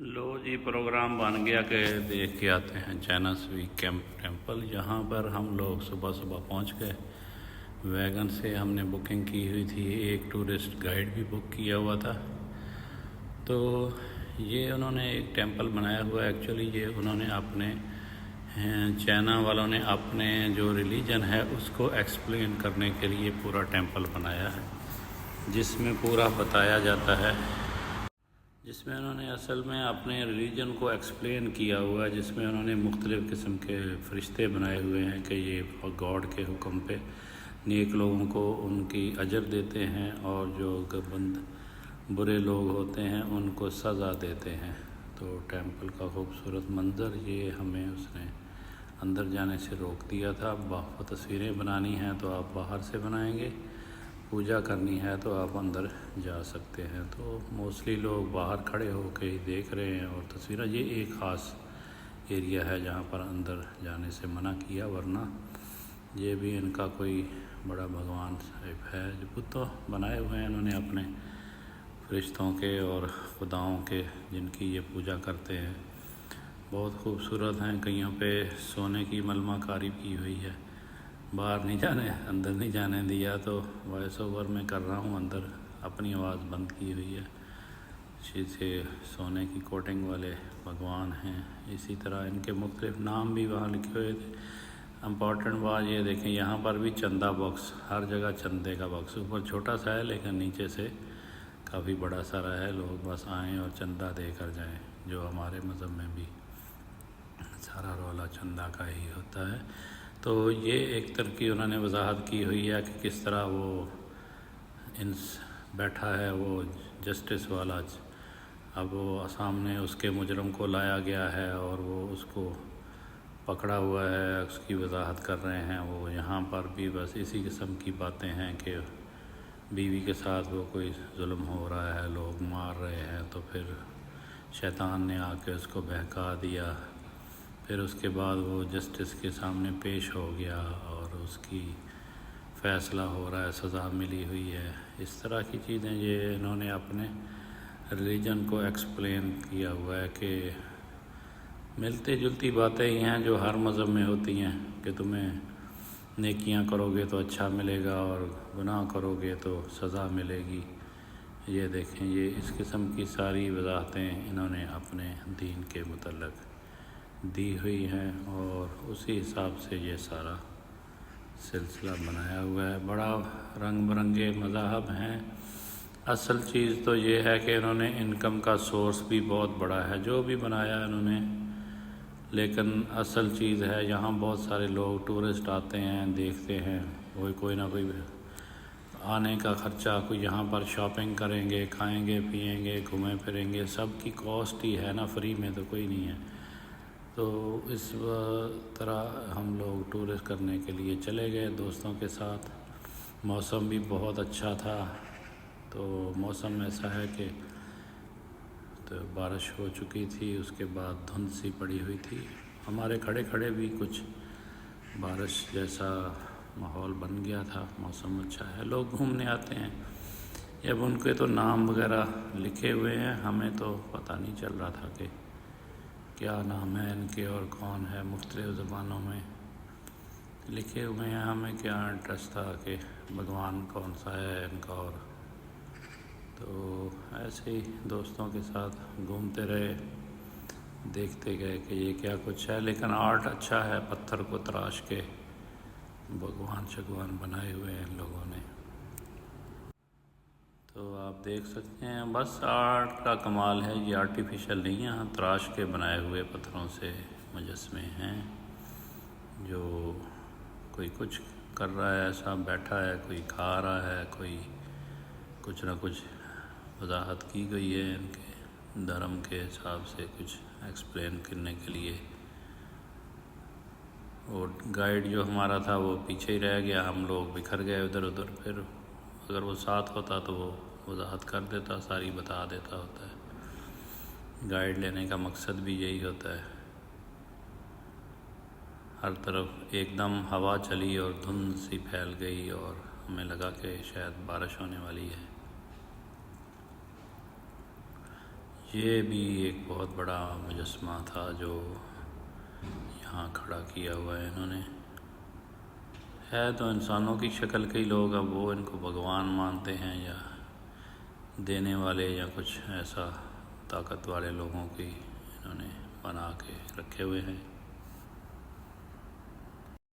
لو جی programme بن گیا کہ دیکھ کے آتے ہیں چیناسوی کیمپ ٹیمپل، جہاں پر ہم لوگ صبح صبح پہنچ گئے۔ ویگن سے ہم نے بکنگ کی ہوئی تھی، ایک ٹورسٹ گائیڈ بھی بک کیا ہوا تھا۔ تو یہ انہوں نے ایک ٹیمپل بنایا ہوا ہے۔ ایکچولی یہ انہوں نے اپنے چائنا والوں نے اپنے جو ریلیجن ہے اس کو ایکسپلین کرنے کے لیے پورا ٹیمپل بنایا ہے، جس میں پورا بتایا جاتا ہے، جس میں انہوں نے اصل میں اپنے ریلیجن کو ایکسپلین کیا ہوا ہے، جس میں انہوں نے مختلف قسم کے فرشتے بنائے ہوئے ہیں کہ یہ گاڈ کے حکم پہ نیک لوگوں کو ان کی اجر دیتے ہیں، اور جو برے لوگ ہوتے ہیں ان کو سزا دیتے ہیں۔ تو ٹیمپل کا خوبصورت منظر، یہ ہمیں اس نے اندر جانے سے روک دیا تھا۔ تصویریں بنانی ہیں تو آپ باہر سے بنائیں گے، پوجا کرنی ہے تو آپ اندر جا سکتے ہیں۔ تو موسٹلی لوگ باہر کھڑے ہو کے ہی دیکھ رہے ہیں اور تصویریں۔ یہ ایک خاص ایریا ہے جہاں پر اندر جانے سے منع کیا، ورنہ یہ بھی ان کا کوئی بڑا بھگوان صاحب ہے، جو بتوں بنائے ہوئے ہیں انہوں نے اپنے فرشتوں کے اور خداؤں کے، جن کی یہ پوجا کرتے ہیں۔ بہت خوبصورت ہیں، کئیوں پہ سونے کی ملمہ کاری کی ہوئی ہے۔ باہر نہیں جانے، اندر نہیں جانے دیا، تو وائس اوور میں کر رہا ہوں، اندر اپنی آواز بند کی ہوئی ہے۔ سے سونے کی کوٹنگ والے بھگوان ہیں، اسی طرح ان کے مختلف نام بھی وہاں لکھے ہوئے تھے۔ امپورٹنٹ بات یہ دیکھیں، یہاں پر بھی چندہ باکس، ہر جگہ چندے کا باکس، اوپر چھوٹا سا ہے لیکن نیچے سے کافی بڑا سارا ہے۔ لوگ بس آئیں اور چندہ دے کر جائیں، جو ہمارے مذہب میں بھی سارا رولا چندہ کا ہی ہوتا ہے۔ تو یہ ایک طرح کی انہوں نے وضاحت کی ہوئی ہے کہ کس طرح وہ بیٹھا ہے وہ جسٹس والا، اب وہ سامنے اس کے مجرم کو لایا گیا ہے اور وہ اس کو پکڑا ہوا ہے، اس کی وضاحت کر رہے ہیں۔ وہ یہاں پر بھی بس اسی قسم کی باتیں ہیں کہ بیوی کے ساتھ وہ کوئی ظلم ہو رہا ہے، لوگ مار رہے ہیں، تو پھر شیطان نے آ کے اس کو بہکا دیا، پھر اس کے بعد وہ جسٹس کے سامنے پیش ہو گیا اور اس کی فیصلہ ہو رہا ہے، سزا ملی ہوئی ہے۔ اس طرح کی چیزیں یہ انہوں نے اپنے ریلیجن کو ایکسپلین کیا ہوا ہے کہ ملتی جلتی باتیں ہی ہیں جو ہر مذہب میں ہوتی ہیں، کہ تمہیں نیکیاں کرو گے تو اچھا ملے گا اور گناہ کرو گے تو سزا ملے گی۔ یہ دیکھیں، یہ اس قسم کی ساری وضاحتیں انہوں نے اپنے دین کے متعلق دی ہوئی ہیں، اور اسی حساب سے یہ سارا سلسلہ بنایا ہوا ہے۔ بڑا رنگ برنگے مذاہب ہیں۔ اصل چیز تو یہ ہے کہ انہوں نے انکم کا سورس بھی بہت بڑا ہے جو بھی بنایا انہوں نے، لیکن اصل چیز ہے یہاں بہت سارے لوگ ٹورسٹ آتے ہیں، دیکھتے ہیں، کوئی نہ کوئی آنے کا خرچہ، کوئی یہاں پر شاپنگ کریں گے، کھائیں گے، پئیں گے، گھومیں پھریں گے، سب کی کاسٹ ہی ہے نا، فری میں تو کوئی نہیں ہے۔ تو اس طرح ہم لوگ ٹورسٹ کرنے کے لیے چلے گئے دوستوں کے ساتھ۔ موسم بھی بہت اچھا تھا، تو موسم ایسا ہے کہ تو بارش ہو چکی تھی، اس کے بعد دھند سی پڑی ہوئی تھی، ہمارے کھڑے کھڑے بھی کچھ بارش جیسا ماحول بن گیا تھا۔ موسم اچھا ہے، لوگ گھومنے آتے ہیں۔ اب ان کے تو نام وغیرہ لکھے ہوئے ہیں، ہمیں تو پتہ نہیں چل رہا تھا کہ کیا نام ہے ان کے اور کون ہے، مختلف زبانوں میں لکھے ہوئے ہیں۔ ہمیں کیا انٹرسٹ تھا کہ بھگوان کون سا ہے ان کا، اور تو ایسے ہی دوستوں کے ساتھ گھومتے رہے، دیکھتے گئے کہ یہ کیا کچھ ہے، لیکن آرٹ اچھا ہے، پتھر کو تراش کے بھگوان شگوان بنائے ہوئے ہیں ان لوگوں نے، تو آپ دیکھ سکتے ہیں۔ بس آرٹ کا کمال ہے، یہ آرٹیفیشل نہیں ہے، تراش کے بنائے ہوئے پتھروں سے مجسمے ہیں، جو کوئی کچھ کر رہا ہے، ایسا بیٹھا ہے، کوئی کھا رہا ہے، کوئی کچھ نہ کچھ وضاحت کی گئی ہے ان کے دھرم کے حساب سے کچھ ایکسپلین کرنے کے لیے۔ اور گائیڈ جو ہمارا تھا وہ پیچھے ہی رہ گیا، ہم لوگ بکھر گئے ادھر ادھر، پھر اگر وہ ساتھ ہوتا تو وہ وضاحت کر دیتا، ساری بتا دیتا ہوتا ہے۔ گائیڈ لینے کا مقصد بھی یہی ہوتا ہے۔ ہر طرف ایک دم ہوا چلی اور دھند سی پھیل گئی اور ہمیں لگا کہ شاید بارش ہونے والی ہے۔ یہ بھی ایک بہت بڑا مجسمہ تھا جو یہاں کھڑا کیا ہوا ہے انہوں نے. ہے تو انسانوں کی شکل کے ہی لوگ، اب وہ ان کو بھگوان مانتے ہیں یا دینے والے یا کچھ ایسا طاقت والے لوگوں کی انہوں نے بنا کے رکھے ہوئے ہیں.